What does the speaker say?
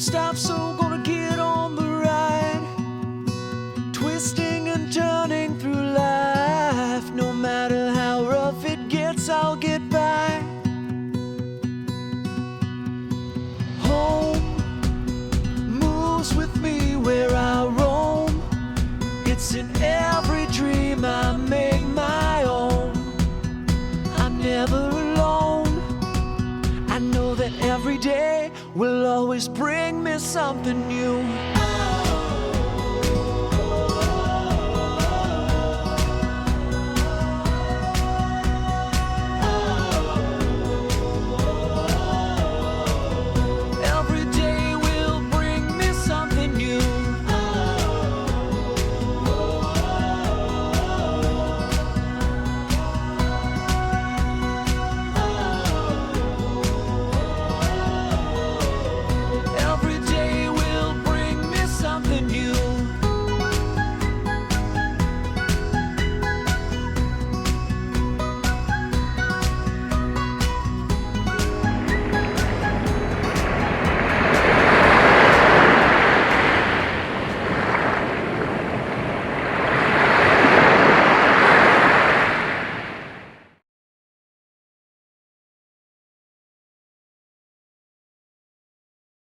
stop, so gonna get on the ride. Twisting and turning through life. No matter how rough it gets, I'll get by. Home moves with me where I roam. It's in every dream I make my own. I'm never alone. I know that every day will always bring me something new.